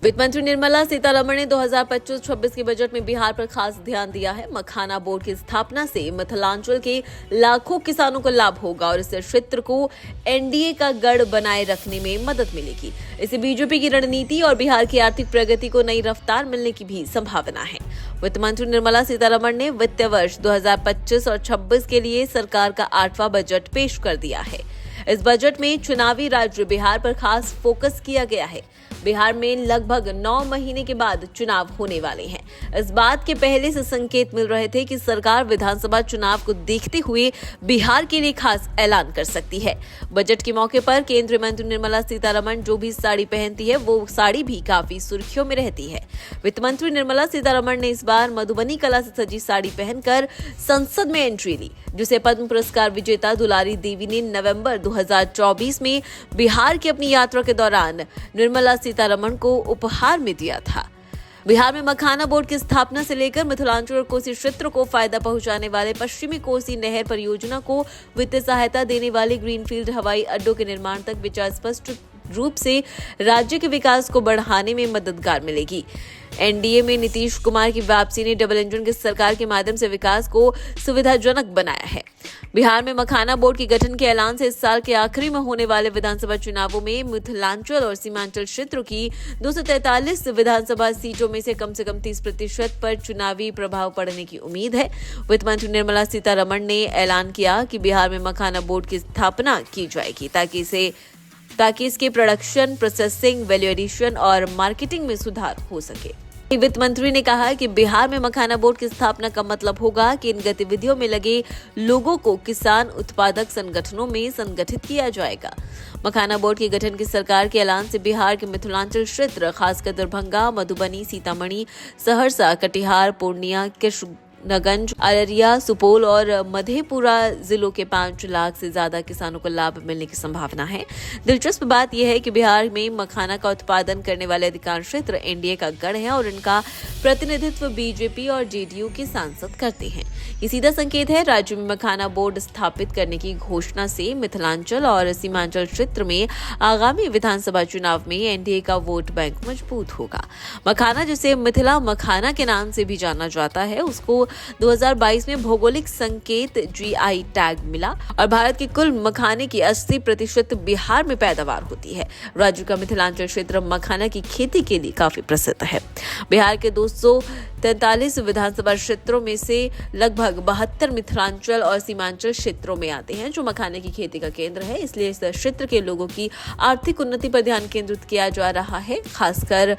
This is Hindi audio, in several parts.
वित्त मंत्री निर्मला सीतारमण ने 2025-26 के बजट में बिहार पर खास ध्यान दिया है। मखाना बोर्ड की स्थापना से मिथिलांचल के लाखों किसानों को लाभ होगा और इस क्षेत्र को एनडीए का गढ़ बनाए रखने में मदद मिलेगी। इससे बीजेपी की रणनीति और बिहार की आर्थिक प्रगति को नई रफ्तार मिलने की भी संभावना है। वित्त मंत्री निर्मला सीतारमण ने वित्तीय वर्ष 2025 और 26 के लिए सरकार का 8वां बजट पेश कर दिया है। इस बजट में चुनावी राज्य बिहार पर खास फोकस किया गया है। बिहार में लगभग 9 महीने के बाद चुनाव होने वाले हैं। इस बात के पहले से संकेत मिल रहे थे कि सरकार विधानसभा चुनाव को देखते हुए बिहार के लिए खास ऐलान कर सकती है। बजट के मौके पर केंद्रीय मंत्री निर्मला सीतारमण जो भी साड़ी पहनती है वो साड़ी भी काफी सुर्खियों में रहती है। वित्त मंत्री निर्मला सीतारमण ने इस बार मधुबनी कला से सजी साड़ी पहनकर संसद में एंट्री ली, जिसे पद्म पुरस्कार विजेता दुलारी देवी ने नवंबर 2024 में बिहार की अपनी यात्रा के दौरान निर्मला सीतारमण को उपहार में दिया था। बिहार में मखाना बोर्ड की स्थापना से लेकर मिथिलांचल और कोसी क्षेत्र को फायदा पहुंचाने वाले पश्चिमी कोसी नहर परियोजना को वित्तीय सहायता देने वाले ग्रीनफील्ड हवाई अड्डों के निर्माण तक विचार स्पष्ट रूप से राज्य के विकास को बढ़ाने में मददगार मिलेगी। एनडीए में नीतीश कुमार की वापसी ने डबल इंजन की सरकार के माध्यम से विकास को सुविधाजनक बनाया है। बिहार में मखाना बोर्ड के गठन के ऐलान से इस साल के आखिरी में होने वाले विधानसभा चुनावों में मिथिलांचल और सीमांचल क्षेत्रों की 243 विधानसभा सीटों में से कम 30% पर चुनावी प्रभाव पड़ने की उम्मीद है। वित्त मंत्री निर्मला सीतारमण ने ऐलान किया कि बिहार में मखाना बोर्ड की स्थापना की जाएगी ताकि इसके प्रोडक्शन, प्रोसेसिंग, वैल्यू एडिशन और मार्केटिंग में सुधार हो सके। वित्त मंत्री ने कहा कि बिहार में मखाना बोर्ड की स्थापना का मतलब होगा कि इन गतिविधियों में लगे लोगों को किसान उत्पादक संगठनों में संगठित किया जाएगा। मखाना बोर्ड के गठन की सरकार के ऐलान से बिहार के मिथिलांचल क्षेत्र, खासकर दरभंगा, मधुबनी, सीतामढ़ी, सहरसा, कटिहार, पूर्णिया, किशनगंज, अररिया, सुपौल और मधेपुरा जिलों के 5 लाख से ज्यादा किसानों को लाभ मिलने की संभावना है। दिलचस्प बात यह है कि बिहार में मखाना का उत्पादन करने वाले अधिकांश क्षेत्र एनडीए का गढ़ है और इनका प्रतिनिधित्व बीजेपी और जेडीयू के सांसद करते हैं। ये सीधा संकेत है राज्य में मखाना बोर्ड स्थापित करने की घोषणा से मिथिलांचल और सीमांचल क्षेत्र में आगामी विधानसभा चुनाव में एनडीए का वोट बैंक मजबूत होगा। मखाना, जिसे मिथिला मखाना के नाम से भी जाना जाता है, उसको 2022 में भौगोलिक संकेत जीआई टैग मिला और भारत के कुल मखाने की 80% बिहार में पैदावार होती है। राज्य का मिथिलांचल क्षेत्र मखाना की खेती के लिए काफी प्रसिद्ध है। बिहार के 243 विधानसभा क्षेत्रों में से लगभग 72 मिथिलांचल और सीमांचल क्षेत्रों में आते हैं, जो मखाने की खेती का केंद्र है। इसलिए इस क्षेत्र के लोगों की आर्थिक उन्नति पर ध्यान केंद्रित किया जा रहा है, खासकर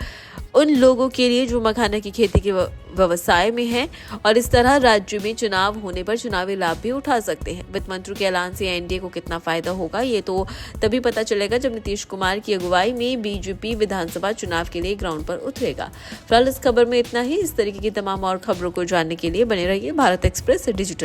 उन लोगों के लिए जो मखाना की खेती के व्यवसाय में हैं और इस तरह राज्य में चुनाव होने पर चुनावी लाभ भी उठा सकते हैं। वित्त मंत्री के ऐलान से एनडीए को कितना फायदा होगा ये तो तभी पता चलेगा जब नीतीश कुमार की अगुवाई में बीजेपी विधानसभा चुनाव के लिए ग्राउंड पर उतरेगा। फिलहाल इस खबर में इतना ही। इस तरीके की तमाम और खबरों को जानने के लिए बने रहिए भारत एक्सप्रेस डिजिटल।